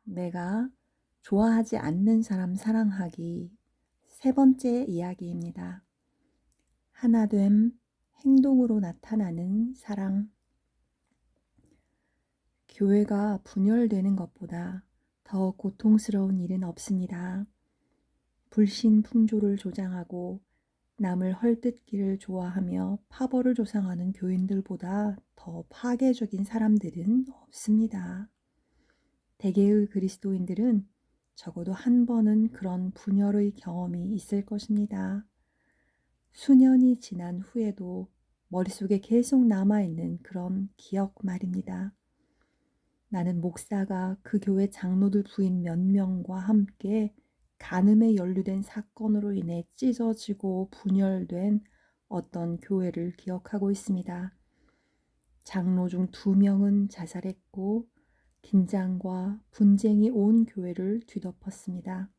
내가 좋아하지 않는 사람 사랑하기 세 번째 이야기입니다. 하나됨, 행동으로 나타나는 사랑. 교회가 분열되는 것보다 더 고통스러운 일은 없습니다. 불신풍조를 조장하고 남을 헐뜯기를 좋아하며 파벌을 조성하는 교인들보다 더 파괴적인 사람들은 없습니다. 대개의 그리스도인들은 적어도 한 번은 그런 분열의 경험이 있을 것입니다. 수년이 지난 후에도 머릿속에 계속 남아있는 그런 기억 말입니다. 나는 목사가 그 교회 장로들 부인 몇 명과 함께 간음에 연루된 사건으로 인해 찢어지고 분열된 어떤 교회를 기억하고 있습니다. 장로 중 2명은 자살했고 긴장과 분쟁이 온 교회를 뒤덮었습니다.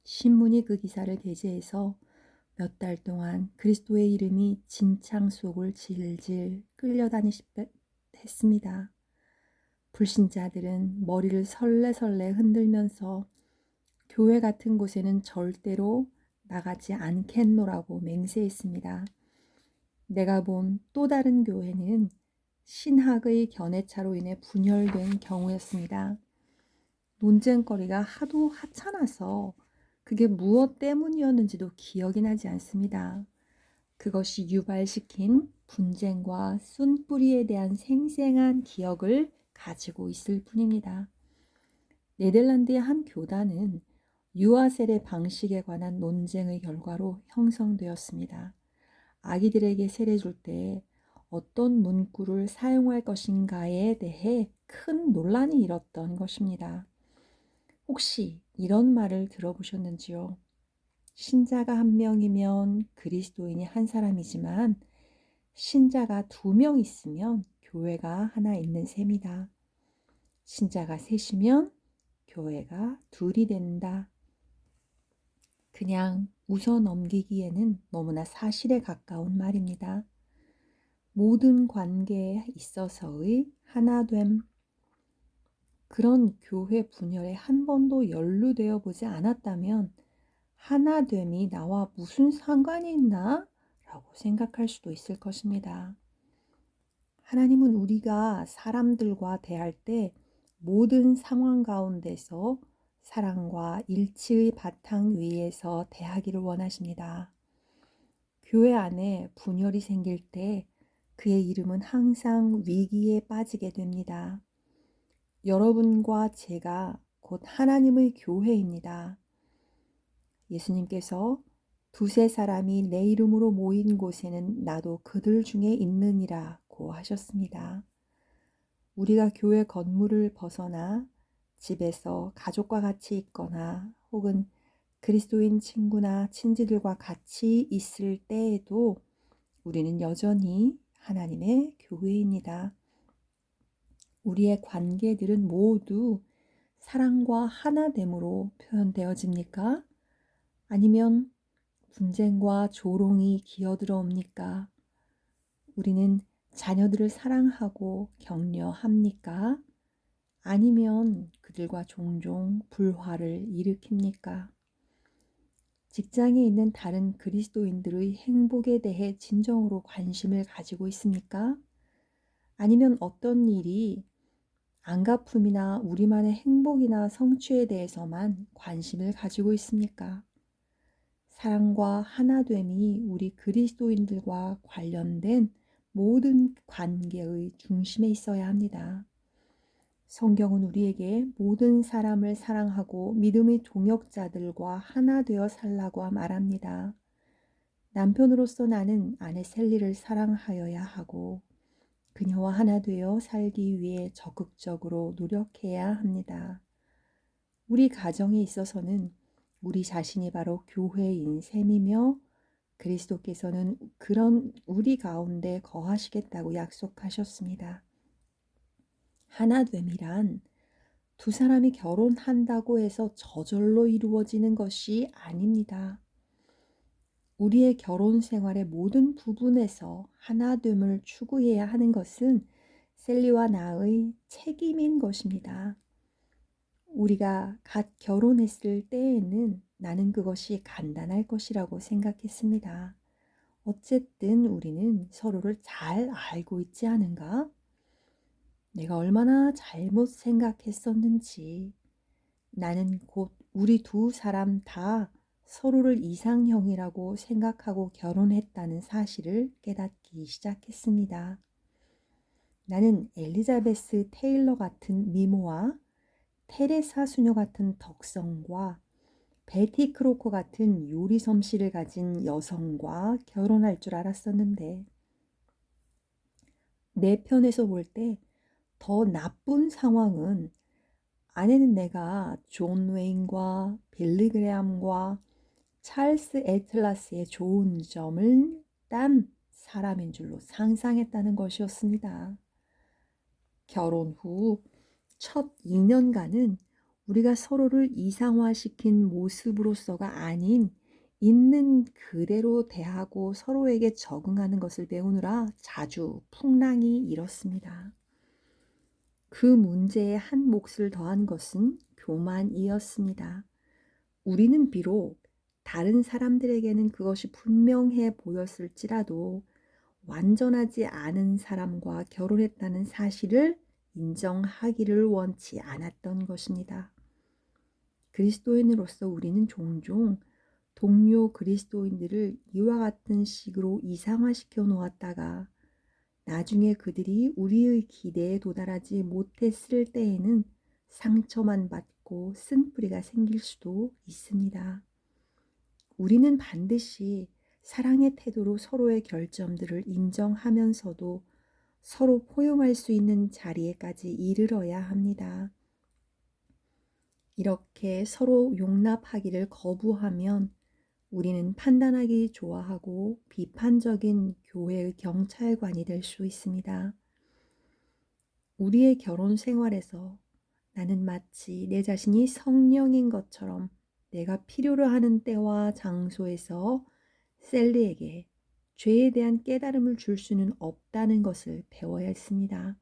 신문이 그 기사를 게재해서 몇 달 동안 그리스도의 이름이 진창 속을 질질 끌려다니했습니다. 불신자들은 머리를 설레설레 흔들면서 교회 같은 곳에는 절대로 나가지 않겠노라고 맹세했습니다. 내가 본 또 다른 교회는 신학의 견해차로 인해 분열된 경우였습니다. 논쟁거리가 하도 하찮아서 그게 무엇 때문이었는지도 기억이 나지 않습니다. 그것이 유발시킨 분쟁과 쏜뿌리에 대한 생생한 기억을 가지고 있을 뿐입니다. 네덜란드의 한 교단은 유아 세례 방식에 관한 논쟁의 결과로 형성되었습니다. 아기들에게 세례 줄 때 어떤 문구를 사용할 것인가에 대해 큰 논란이 일었던 것입니다. 혹시 이런 말을 들어보셨는지요? 신자가 한 명이면 그리스도인이 한 사람이지만 신자가 2명 있으면 교회가 하나 있는 셈이다. 신자가 셋이면 교회가 둘이 된다. 그냥 웃어 넘기기에는 너무나 사실에 가까운 말입니다. 모든 관계에 있어서의 하나됨. 그런 교회 분열에 한 번도 연루되어 보지 않았다면 하나됨이 나와 무슨 상관이 있나? 라고 생각할 수도 있을 것입니다. 하나님은 우리가 사람들과 대할 때 모든 상황 가운데서 사랑과 일치의 바탕 위에서 대하기를 원하십니다. 교회 안에 분열이 생길 때 그의 이름은 항상 위기에 빠지게 됩니다. 여러분과 제가 곧 하나님의 교회입니다. 예수님께서 2-3 사람이 내 이름으로 모인 곳에는 나도 그들 중에 있느니라고 하셨습니다. 우리가 교회 건물을 벗어나 집에서 가족과 같이 있거나 혹은 그리스도인 친구나 친지들과 같이 있을 때에도 우리는 여전히 하나님의 교회입니다. 우리의 관계들은 모두 사랑과 하나됨으로 표현되어집니까? 아니면 분쟁과 조롱이 기어들어옵니까? 우리는 자녀들을 사랑하고 격려합니까? 아니면 그들과 종종 불화를 일으킵니까? 직장에 있는 다른 그리스도인들의 행복에 대해 진정으로 관심을 가지고 있습니까? 아니면 어떤 일이 안가품이나 우리만의 행복이나 성취에 대해서만 관심을 가지고 있습니까? 사랑과 하나됨이 우리 그리스도인들과 관련된 모든 관계의 중심에 있어야 합니다. 성경은 우리에게 모든 사람을 사랑하고 믿음의 동역자들과 하나 되어 살라고 말합니다. 남편으로서 나는 아내 셀리를 사랑하여야 하고 그녀와 하나 되어 살기 위해 적극적으로 노력해야 합니다. 우리 가정에 있어서는 우리 자신이 바로 교회인 셈이며 그리스도께서는 그런 우리 가운데 거하시겠다고 약속하셨습니다. 하나됨이란 2 사람이 결혼한다고 해서 저절로 이루어지는 것이 아닙니다. 우리의 결혼 생활의 모든 부분에서 하나됨을 추구해야 하는 것은 셀리와 나의 책임인 것입니다. 우리가 갓 결혼했을 때에는 나는 그것이 간단할 것이라고 생각했습니다. 어쨌든 우리는 서로를 잘 알고 있지 않은가? 내가 얼마나 잘못 생각했었는지. 나는 곧 우리 두 사람 다 서로를 이상형이라고 생각하고 결혼했다는 사실을 깨닫기 시작했습니다. 나는 엘리자베스 테일러 같은 미모와 테레사 수녀 같은 덕성과 베티 크로커 같은 요리 솜씨를 가진 여성과 결혼할 줄 알았었는데 내 편에서 볼 때 더 나쁜 상황은 아내는 내가 존 웨인과 빌리 그레함과 찰스 애틀라스의 좋은 점을 딴 사람인 줄로 상상했다는 것이었습니다. 결혼 후 첫 2년간은 우리가 서로를 이상화시킨 모습으로서가 아닌 있는 그대로 대하고 서로에게 적응하는 것을 배우느라 자주 풍랑이 일었습니다. 그 문제에 한 몫을 더한 것은 교만이었습니다. 우리는 비록 다른 사람들에게는 그것이 분명해 보였을지라도 완전하지 않은 사람과 결혼했다는 사실을 인정하기를 원치 않았던 것입니다. 그리스도인으로서 우리는 종종 동료 그리스도인들을 이와 같은 식으로 이상화시켜 놓았다가 나중에 그들이 우리의 기대에 도달하지 못했을 때에는 상처만 받고 쓴뿌리가 생길 수도 있습니다. 우리는 반드시 사랑의 태도로 서로의 결점들을 인정하면서도 서로 포용할 수 있는 자리에까지 이르러야 합니다. 이렇게 서로 용납하기를 거부하면 우리는 판단하기 좋아하고 비판적인 교회의 경찰관이 될 수 있습니다. 우리의 결혼 생활에서 나는 마치 내 자신이 성령인 것처럼 내가 필요로 하는 때와 장소에서 셀리에게 죄에 대한 깨달음을 줄 수는 없다는 것을 배워야 했습니다.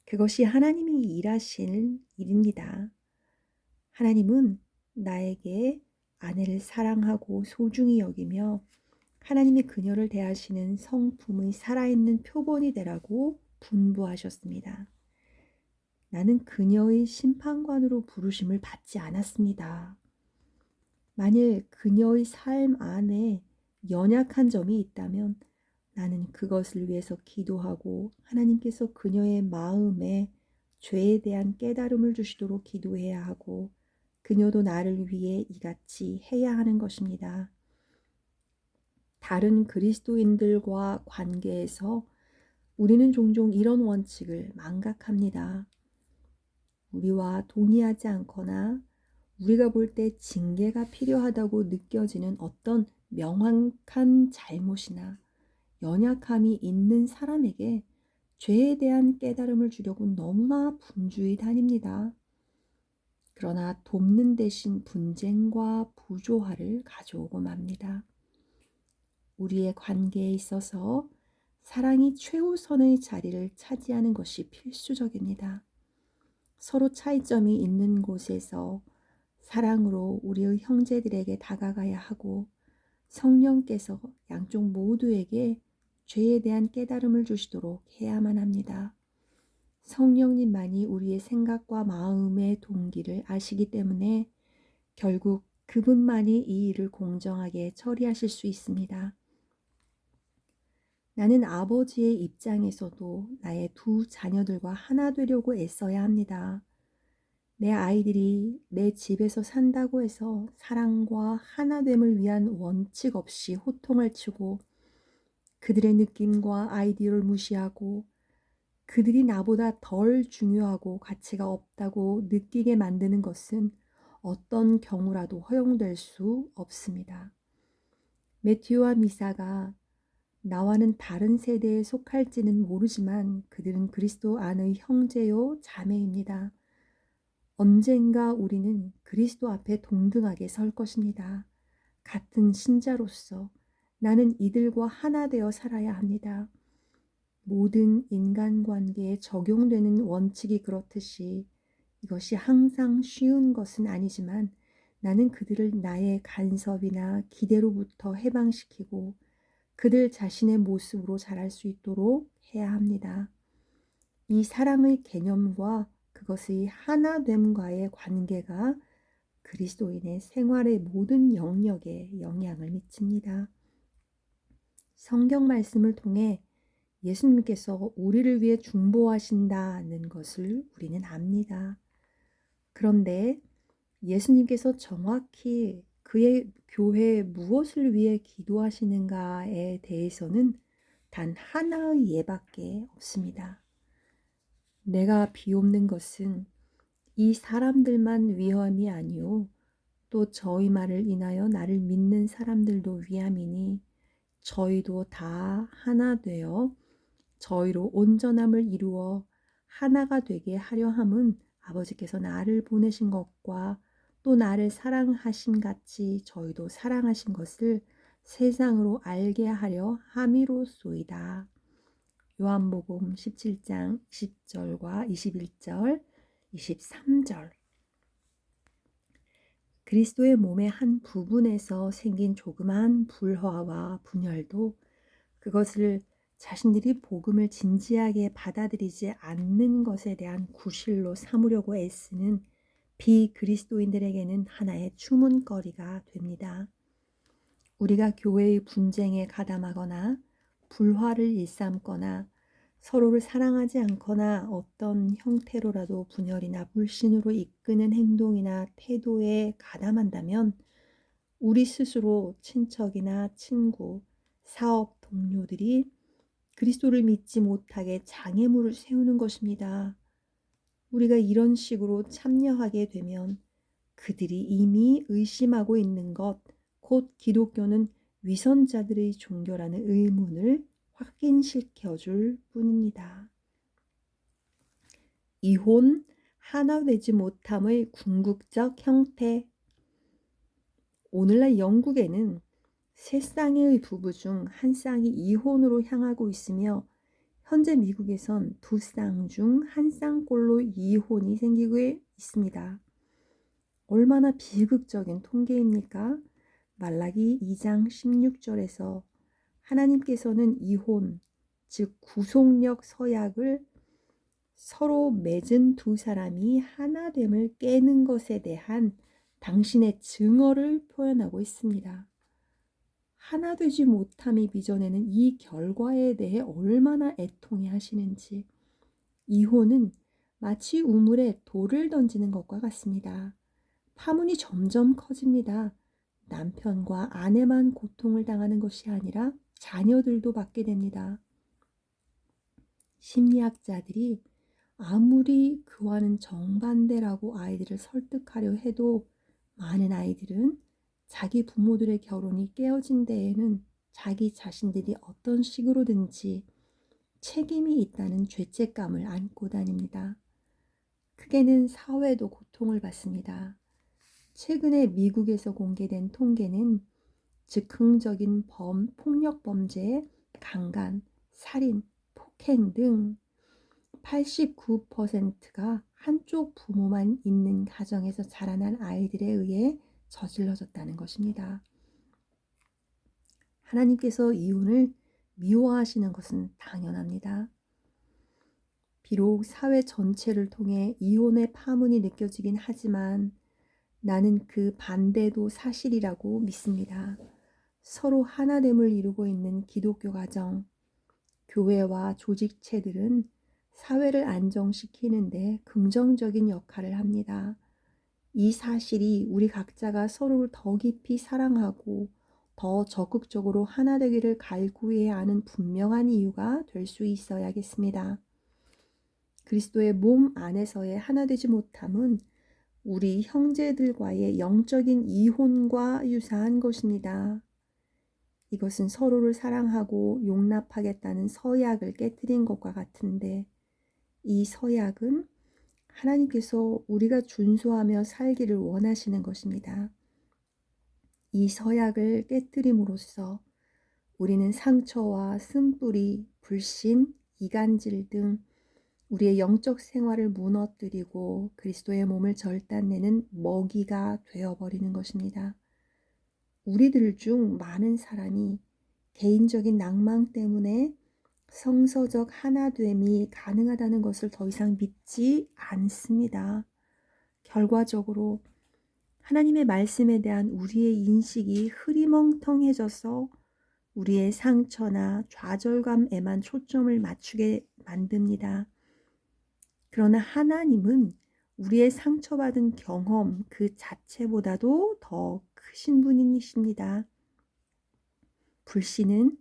그것이 하나님이 일하실 일입니다. 하나님은 나에게 아내를 사랑하고 소중히 여기며 하나님이 그녀를 대하시는 성품의 살아있는 표본이 되라고 분부하셨습니다. 나는 그녀의 심판관으로 부르심을 받지 않았습니다. 만일 그녀의 삶 안에 연약한 점이 있다면 나는 그것을 위해서 기도하고 하나님께서 그녀의 마음에 죄에 대한 깨달음을 주시도록 기도해야 하고 그녀도 나를 위해 이같이 해야 하는 것입니다. 다른 그리스도인들과 관계에서 우리는 종종 이런 원칙을 망각합니다. 우리와 동의하지 않거나 우리가 볼 때 징계가 필요하다고 느껴지는 어떤 명확한 잘못이나 연약함이 있는 사람에게 죄에 대한 깨달음을 주려고 너무나 분주히 다닙니다. 그러나 돕는 대신 분쟁과 부조화를 가져오고 맙니다. 우리의 관계에 있어서 사랑이 최우선의 자리를 차지하는 것이 필수적입니다. 서로 차이점이 있는 곳에서 사랑으로 우리의 형제들에게 다가가야 하고 성령께서 양쪽 모두에게 죄에 대한 깨달음을 주시도록 해야만 합니다. 성령님만이 우리의 생각과 마음의 동기를 아시기 때문에 결국 그분만이 이 일을 공정하게 처리하실 수 있습니다. 나는 아버지의 입장에서도 나의 두 자녀들과 하나 되려고 애써야 합니다. 내 아이들이 내 집에서 산다고 해서 사랑과 하나됨을 위한 원칙 없이 호통을 치고 그들의 느낌과 아이디어를 무시하고 그들이 나보다 덜 중요하고 가치가 없다고 느끼게 만드는 것은 어떤 경우라도 허용될 수 없습니다. 매튜와 미사가 나와는 다른 세대에 속할지는 모르지만 그들은 그리스도 안의 형제요 자매입니다. 언젠가 우리는 그리스도 앞에 동등하게 설 것입니다. 같은 신자로서 나는 이들과 하나 되어 살아야 합니다. 모든 인간관계에 적용되는 원칙이 그렇듯이 이것이 항상 쉬운 것은 아니지만 나는 그들을 나의 간섭이나 기대로부터 해방시키고 그들 자신의 모습으로 자랄 수 있도록 해야 합니다. 이 사랑의 개념과 그것의 하나됨과의 관계가 그리스도인의 생활의 모든 영역에 영향을 미칩니다. 성경 말씀을 통해 예수님께서 우리를 위해 중보하신다는 것을 우리는 압니다. 그런데 예수님께서 정확히 그의 교회에 무엇을 위해 기도하시는가에 대해서는 단 하나의 예밖에 없습니다. 내가 비옵는 것은 이 사람들만 위함이 아니오 또 저희 말을 인하여 나를 믿는 사람들도 위함이니 저희도 다 하나 되어 저희로 온전함을 이루어 하나가 되게 하려 함은 아버지께서 나를 보내신 것과 또 나를 사랑하신 같이 저희도 사랑하신 것을 세상으로 알게 하려 함이로소이다. 요한복음 17장 20절과 21절, 23절. 그리스도의 몸의 한 부분에서 생긴 조그마한 불화와 분열도 그것을 자신들이 복음을 진지하게 받아들이지 않는 것에 대한 구실로 삼으려고 애쓰는 비그리스도인들에게는 하나의 추문거리가 됩니다. 우리가 교회의 분쟁에 가담하거나 불화를 일삼거나 서로를 사랑하지 않거나 어떤 형태로라도 분열이나 불신으로 이끄는 행동이나 태도에 가담한다면 우리 스스로 친척이나 친구, 사업 동료들이 그리스도를 믿지 못하게 장애물을 세우는 것입니다. 우리가 이런 식으로 참여하게 되면 그들이 이미 의심하고 있는 것, 곧 기독교는 위선자들의 종교라는 의문을 확인시켜줄 뿐입니다. 이혼, 하나 되지 못함의 궁극적 형태. 오늘날 영국에는 세 쌍의 부부 중 한 쌍이 이혼으로 향하고 있으며 현재 미국에선 두 쌍 중 한 쌍꼴로 이혼이 생기고 있습니다. 얼마나 비극적인 통계입니까? 말라기 2장 16절에서 하나님께서는 이혼, 즉 구속력 서약을 서로 맺은 두 사람이 하나됨을 깨는 것에 대한 당신의 증언을 표현하고 있습니다. 하나 되지 못함이 빚어내는 이 결과에 대해 얼마나 애통해 하시는지. 이혼은 마치 우물에 돌을 던지는 것과 같습니다. 파문이 점점 커집니다. 남편과 아내만 고통을 당하는 것이 아니라 자녀들도 받게 됩니다. 심리학자들이 아무리 그와는 정반대라고 아이들을 설득하려 해도 많은 아이들은 자기 부모들의 결혼이 깨어진 데에는 자기 자신들이 어떤 식으로든지 책임이 있다는 죄책감을 안고 다닙니다. 크게는 사회도 고통을 받습니다. 최근에 미국에서 공개된 통계는 즉흥적인 폭력 범죄, 강간, 살인, 폭행 등 89%가 한쪽 부모만 있는 가정에서 자라난 아이들에 의해 저질러졌다는 것입니다. 하나님께서 이혼을 미워하시는 것은 당연합니다. 비록 사회 전체를 통해 이혼의 파문이 느껴지긴 하지만 나는 그 반대도 사실이라고 믿습니다. 서로 하나됨을 이루고 있는 기독교 가정, 교회와 조직체들은 사회를 안정시키는데 긍정적인 역할을 합니다. 이 사실이 우리 각자가 서로를 더 깊이 사랑하고 더 적극적으로 하나 되기를 갈구해야 하는 분명한 이유가 될 수 있어야겠습니다. 그리스도의 몸 안에서의 하나 되지 못함은 우리 형제들과의 영적인 이혼과 유사한 것입니다. 이것은 서로를 사랑하고 용납하겠다는 서약을 깨뜨린 것과 같은데 이 서약은 하나님께서 우리가 준수하며 살기를 원하시는 것입니다. 이 서약을 깨뜨림으로써 우리는 상처와 쓴뿌리, 불신, 이간질 등 우리의 영적 생활을 무너뜨리고 그리스도의 몸을 절단내는 먹이가 되어버리는 것입니다. 우리들 중 많은 사람이 개인적인 낭만 때문에 성서적 하나됨이 가능하다는 것을 더 이상 믿지 않습니다. 결과적으로 하나님의 말씀에 대한 우리의 인식이 흐리멍텅해져서 우리의 상처나 좌절감에만 초점을 맞추게 만듭니다. 그러나 하나님은 우리의 상처받은 경험 그 자체보다도 더 크신 분이십니다. 불신은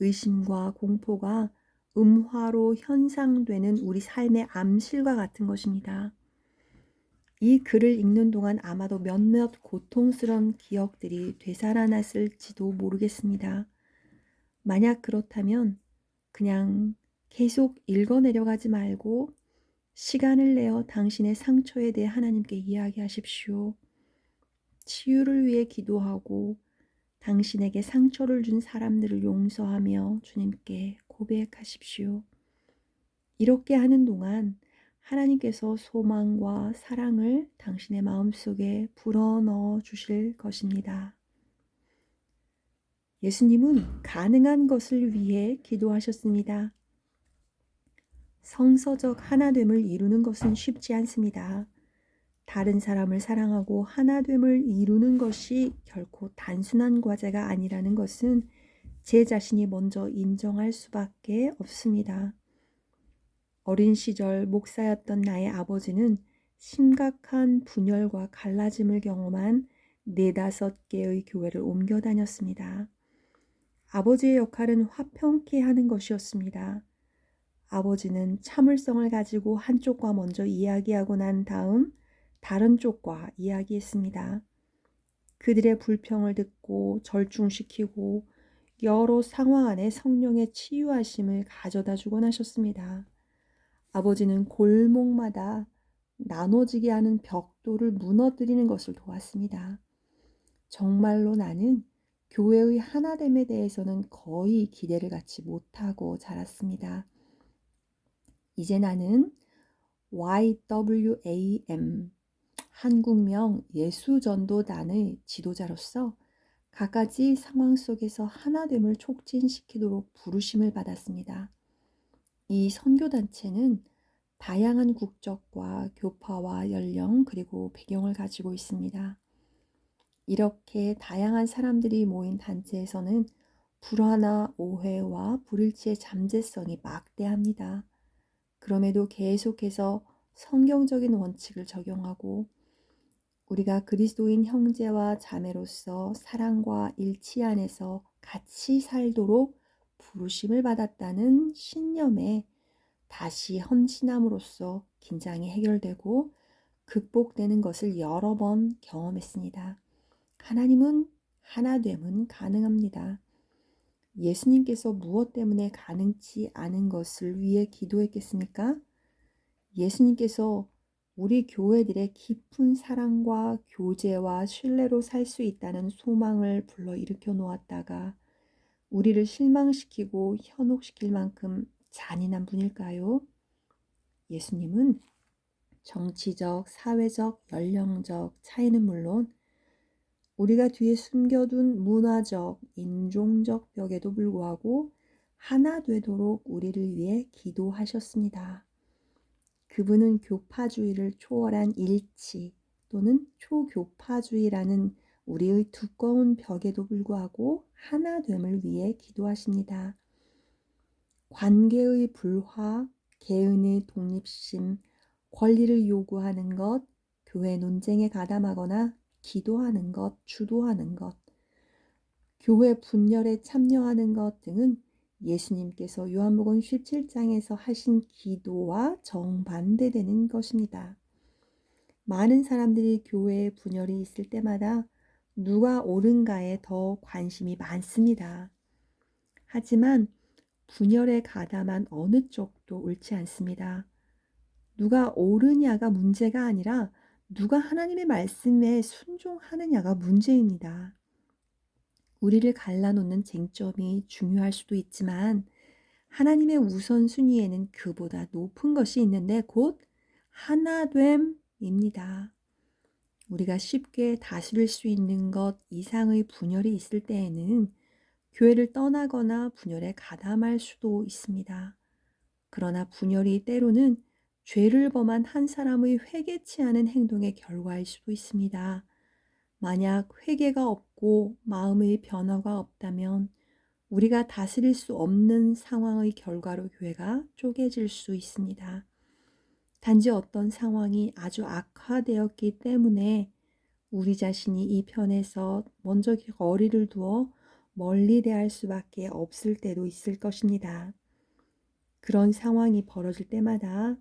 의심과 공포가 음화로 현상되는 우리 삶의 암실과 같은 것입니다. 이 글을 읽는 동안 아마도 몇몇 고통스러운 기억들이 되살아났을지도 모르겠습니다. 만약 그렇다면 그냥 계속 읽어내려가지 말고 시간을 내어 당신의 상처에 대해 하나님께 이야기하십시오. 치유를 위해 기도하고 당신에게 상처를 준 사람들을 용서하며 주님께 고백하십시오. 이렇게 하는 동안 하나님께서 소망과 사랑을 당신의 마음속에 불어넣어 주실 것입니다. 예수님은 가능한 것을 위해 기도하셨습니다. 성서적 하나됨을 이루는 것은 쉽지 않습니다. 다른 사람을 사랑하고 하나됨을 이루는 것이 결코 단순한 과제가 아니라는 것은 제 자신이 먼저 인정할 수밖에 없습니다. 어린 시절 목사였던 나의 아버지는 심각한 분열과 갈라짐을 경험한 4-5개의 교회를 옮겨 다녔습니다. 아버지의 역할은 화평케 하는 것이었습니다. 아버지는 참을성을 가지고 한쪽과 먼저 이야기하고 난 다음 다른 쪽과 이야기했습니다. 그들의 불평을 듣고 절중시키고 여러 상황 안에 성령의 치유하심을 가져다 주곤 하셨습니다. 아버지는 골목마다 나눠지게 하는 벽돌을 무너뜨리는 것을 도왔습니다. 정말로 나는 교회의 하나됨에 대해서는 거의 기대를 갖지 못하고 자랐습니다. 이제 나는 YWAM 한국명 예수전도단의 지도자로서 갖가지 상황 속에서 하나됨을 촉진시키도록 부르심을 받았습니다. 이 선교단체는 다양한 국적과 교파와 연령 그리고 배경을 가지고 있습니다. 이렇게 다양한 사람들이 모인 단체에서는 불화나 오해와 불일치의 잠재성이 막대합니다. 그럼에도 계속해서 성경적인 원칙을 적용하고 우리가 그리스도인 형제와 자매로서 사랑과 일치 안에서 같이 살도록 부르심을 받았다는 신념에 다시 헌신함으로써 긴장이 해결되고 극복되는 것을 여러 번 경험했습니다. 하나님은 하나됨은 가능합니다. 예수님께서 무엇 때문에 가능치 않은 것을 위해 기도했겠습니까? 예수님께서 우리 교회들의 깊은 사랑과 교제와 신뢰로 살 수 있다는 소망을 불러일으켜 놓았다가 우리를 실망시키고 현혹시킬 만큼 잔인한 분일까요? 예수님은 정치적, 사회적, 연령적 차이는 물론 우리가 뒤에 숨겨둔 문화적, 인종적 벽에도 불구하고 하나 되도록 우리를 위해 기도하셨습니다. 그분은 교파주의를 초월한 일치 또는 초교파주의라는 우리의 두꺼운 벽에도 불구하고 하나됨을 위해 기도하십니다. 관계의 불화, 개인의 독립심, 권리를 요구하는 것, 교회 논쟁에 가담하거나 기도하는 것, 주도하는 것, 교회 분열에 참여하는 것 등은 예수님께서 요한복음 17장에서 하신 기도와 정반대되는 것입니다. 많은 사람들이 교회에 분열이 있을 때마다 누가 옳은가에 더 관심이 많습니다. 하지만 분열에 가담한 어느 쪽도 옳지 않습니다. 누가 옳으냐가 문제가 아니라 누가 하나님의 말씀에 순종하느냐가 문제입니다. 우리를 갈라놓는 쟁점이 중요할 수도 있지만 하나님의 우선순위에는 그보다 높은 것이 있는데 곧 하나됨입니다. 우리가 쉽게 다스릴 수 있는 것 이상의 분열이 있을 때에는 교회를 떠나거나 분열에 가담할 수도 있습니다. 그러나 분열이 때로는 죄를 범한 한 사람의 회개치 않은 행동의 결과일 수도 있습니다. 만약 회개가 없고 마음의 변화가 없다면 우리가 다스릴 수 없는 상황의 결과로 교회가 쪼개질 수 있습니다. 단지 어떤 상황이 아주 악화되었기 때문에 우리 자신이 이 편에서 먼저 거리를 두어 멀리 대할 수밖에 없을 때도 있을 것입니다. 그런 상황이 벌어질 때마다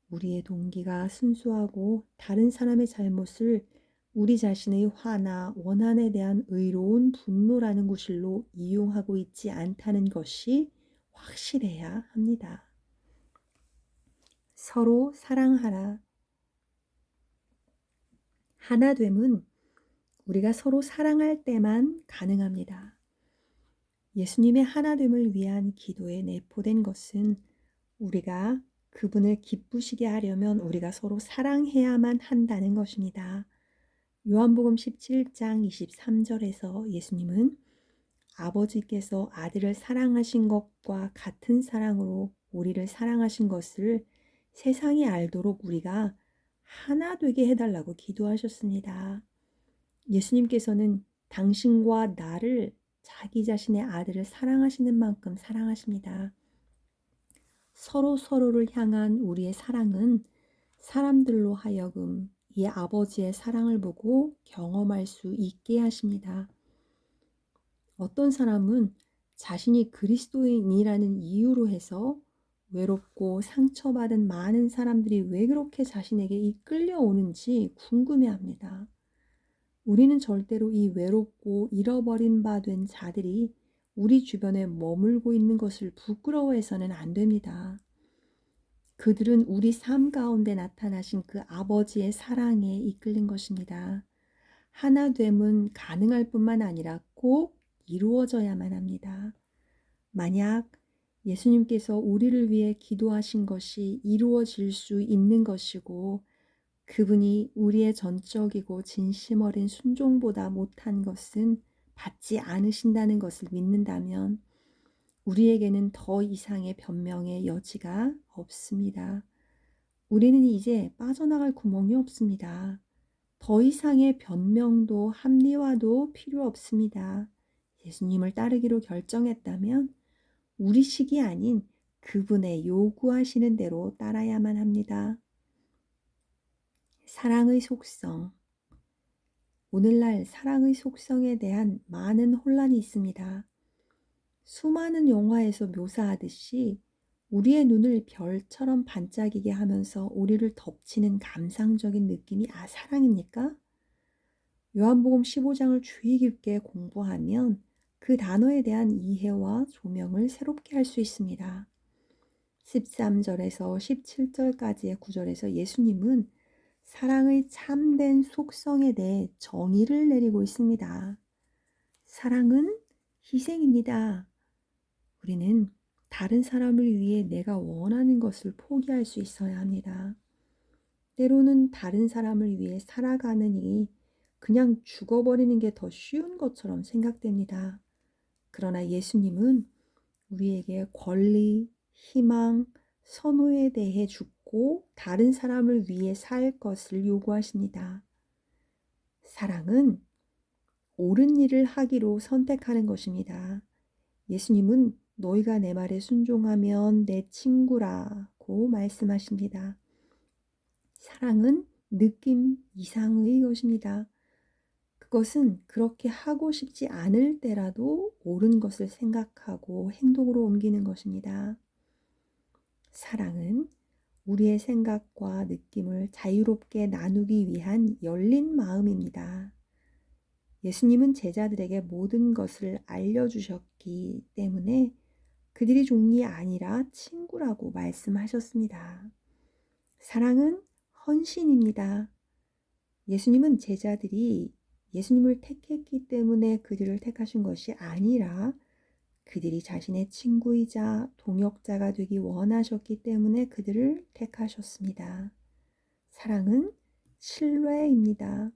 우리의 동기가 순수하고 다른 사람의 잘못을 우리 자신의 화나 원한에 대한 의로운 분노라는 구실로 이용하고 있지 않다는 것이 확실해야 합니다. 서로 사랑하라. 하나됨은 우리가 서로 사랑할 때만 가능합니다. 예수님의 하나됨을 위한 기도에 내포된 것은 우리가 그분을 기쁘시게 하려면 우리가 서로 사랑해야만 한다는 것입니다. 요한복음 17장 23절에서 예수님은 아버지께서 아들을 사랑하신 것과 같은 사랑으로 우리를 사랑하신 것을 세상이 알도록 우리가 하나 되게 해달라고 기도하셨습니다. 예수님께서는 당신과 나를 자기 자신의 아들을 사랑하시는 만큼 사랑하십니다. 서로 서로를 향한 우리의 사랑은 사람들로 하여금 이 아버지의 사랑을 보고 경험할 수 있게 하십니다. 어떤 사람은 자신이 그리스도인이라는 이유로 해서 외롭고 상처받은 많은 사람들이 왜 그렇게 자신에게 이끌려오는지 궁금해합니다. 우리는 절대로 이 외롭고 잃어버린 바 된 자들이 우리 주변에 머물고 있는 것을 부끄러워해서는 안 됩니다. 그들은 우리 삶 가운데 나타나신 그 아버지의 사랑에 이끌린 것입니다. 하나됨은 가능할 뿐만 아니라 꼭 이루어져야만 합니다. 만약 예수님께서 우리를 위해 기도하신 것이 이루어질 수 있는 것이고 그분이 우리의 전적이고 진심 어린 순종보다 못한 것은 받지 않으신다는 것을 믿는다면 우리에게는 더 이상의 변명의 여지가 없습니다. 우리는 이제 빠져나갈 구멍이 없습니다. 더 이상의 변명도 합리화도 필요 없습니다. 예수님을 따르기로 결정했다면 우리 식이 아닌 그분의 요구하시는 대로 따라야만 합니다. 사랑의 속성. 오늘날 사랑의 속성에 대한 많은 혼란이 있습니다. 수많은 영화에서 묘사하듯이 우리의 눈을 별처럼 반짝이게 하면서 우리를 덮치는 감상적인 느낌이 사랑입니까? 요한복음 15장을 주의 깊게 공부하면 그 단어에 대한 이해와 조명을 새롭게 할 수 있습니다. 13절에서 17절까지의 구절에서 예수님은 사랑의 참된 속성에 대해 정의를 내리고 있습니다. 사랑은 희생입니다. 우리는 다른 사람을 위해 내가 원하는 것을 포기할 수 있어야 합니다. 때로는 다른 사람을 위해 살아가는 일이 그냥 죽어버리는 게 더 쉬운 것처럼 생각됩니다. 그러나 예수님은 우리에게 권리, 희망, 선호에 대해 죽고 다른 사람을 위해 살 것을 요구하십니다. 사랑은 옳은 일을 하기로 선택하는 것입니다. 예수님은 너희가 내 말에 순종하면 내 친구라고 말씀하십니다. 사랑은 느낌 이상의 것입니다. 그것은 그렇게 하고 싶지 않을 때라도 옳은 것을 생각하고 행동으로 옮기는 것입니다. 사랑은 우리의 생각과 느낌을 자유롭게 나누기 위한 열린 마음입니다. 예수님은 제자들에게 모든 것을 알려주셨기 때문에 그들이 종이 아니라 친구라고 말씀하셨습니다. 사랑은 헌신입니다. 예수님은 제자들이 예수님을 택했기 때문에 그들을 택하신 것이 아니라 그들이 자신의 친구이자 동역자가 되기 원하셨기 때문에 그들을 택하셨습니다. 사랑은 신뢰입니다.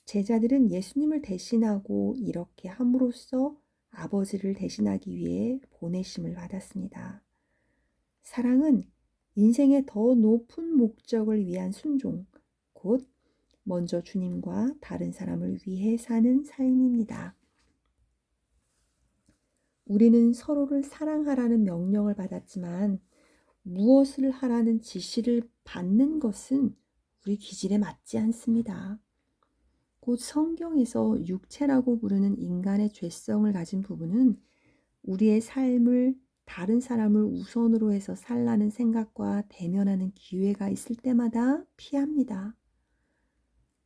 제자들은 예수님을 대신하고 이렇게 함으로써 아버지를 대신하기 위해 보내심을 받았습니다. 사랑은 인생의 더 높은 목적을 위한 순종, 곧 먼저 주님과 다른 사람을 위해 사는 삶입니다. 우리는 서로를 사랑하라는 명령을 받았지만 무엇을 하라는 지시를 받는 것은 우리 기질에 맞지 않습니다. 곧 성경에서 육체라고 부르는 인간의 죄성을 가진 부분은 우리의 삶을 다른 사람을 우선으로 해서 살라는 생각과 대면하는 기회가 있을 때마다 피합니다.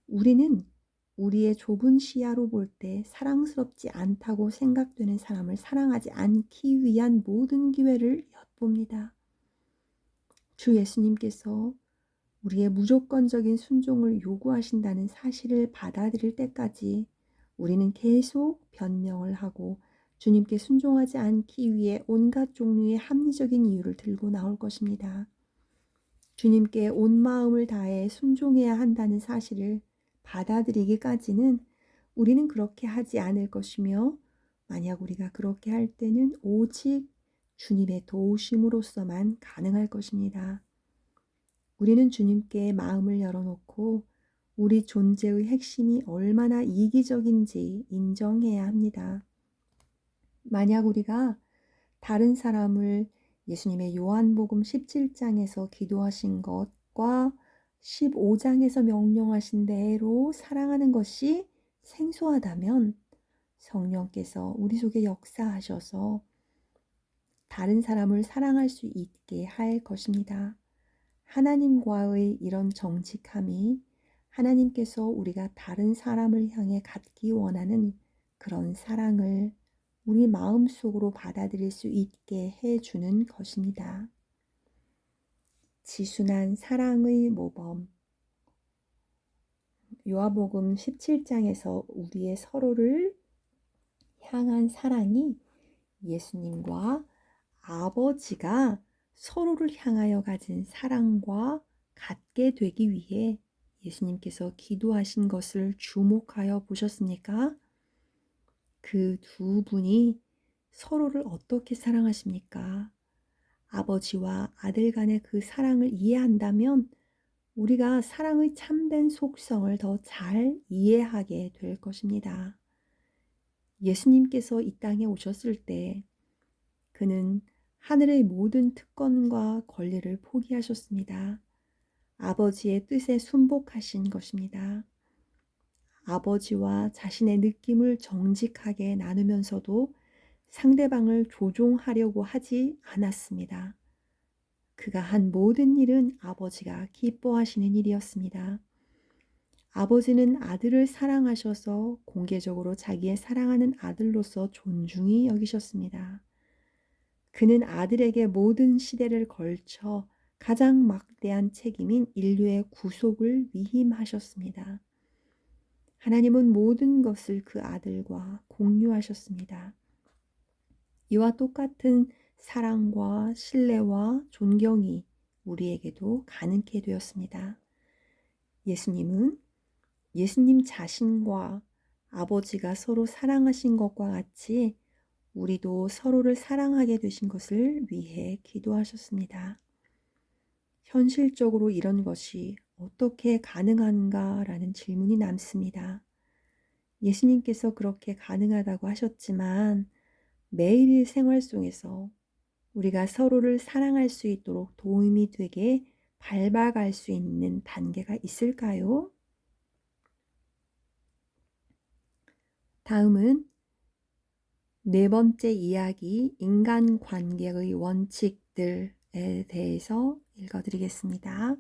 우리는 우리의 좁은 시야로 볼 때 사랑스럽지 않다고 생각되는 사람을 사랑하지 않기 위한 모든 기회를 엿봅니다. 주 예수님께서 우리의 무조건적인 순종을 요구하신다는 사실을 받아들일 때까지 우리는 계속 변명을 하고 주님께 순종하지 않기 위해 온갖 종류의 합리적인 이유를 들고 나올 것입니다. 주님께 온 마음을 다해 순종해야 한다는 사실을 받아들이기까지는 우리는 그렇게 하지 않을 것이며, 만약 우리가 그렇게 할 때는 오직 주님의 도우심으로서만 가능할 것입니다. 우리는 주님께 마음을 열어놓고 우리 존재의 핵심이 얼마나 이기적인지 인정해야 합니다. 만약 우리가 다른 사람을 예수님의 요한복음 17장에서 기도하신 것과 15장에서 명령하신 대로 사랑하는 것이 생소하다면 성령께서 우리 속에 역사하셔서 다른 사람을 사랑할 수 있게 할 것입니다. 하나님과의 이런 정직함이 하나님께서 우리가 다른 사람을 향해 갖기 원하는 그런 사랑을 우리 마음속으로 받아들일 수 있게 해주는 것입니다. 지순한 사랑의 모범. 요한복음 17장에서 우리의 서로를 향한 사랑이 예수님과 아버지가 서로를 향하여 가진 사랑과 같게 되기 위해 예수님께서 기도하신 것을 주목하여 보셨습니까? 그 두 분이 서로를 어떻게 사랑하십니까? 아버지와 아들 간의 그 사랑을 이해한다면 우리가 사랑의 참된 속성을 더 잘 이해하게 될 것입니다. 예수님께서 이 땅에 오셨을 때 그는 하늘의 모든 특권과 권리를 포기하셨습니다. 아버지의 뜻에 순복하신 것입니다. 아버지와 자신의 느낌을 정직하게 나누면서도 상대방을 조종하려고 하지 않았습니다. 그가 한 모든 일은 아버지가 기뻐하시는 일이었습니다. 아버지는 아들을 사랑하셔서 공개적으로 자기의 사랑하는 아들로서 존중히 여기셨습니다. 그는 아들에게 모든 시대를 걸쳐 가장 막대한 책임인 인류의 구속을 위임하셨습니다. 하나님은 모든 것을 그 아들과 공유하셨습니다. 이와 똑같은 사랑과 신뢰와 존경이 우리에게도 가능케 되었습니다. 예수님은 예수님 자신과 아버지가 서로 사랑하신 것과 같이 우리도 서로를 사랑하게 되신 것을 위해 기도하셨습니다. 현실적으로 이런 것이 어떻게 가능한가라는 질문이 남습니다. 예수님께서 그렇게 가능하다고 하셨지만 매일 생활 속에서 우리가 서로를 사랑할 수 있도록 도움이 되게 밟아갈 수 있는 단계가 있을까요? 다음은 네 번째 이야기, 인간관계의 원칙들에 대해서 읽어드리겠습니다.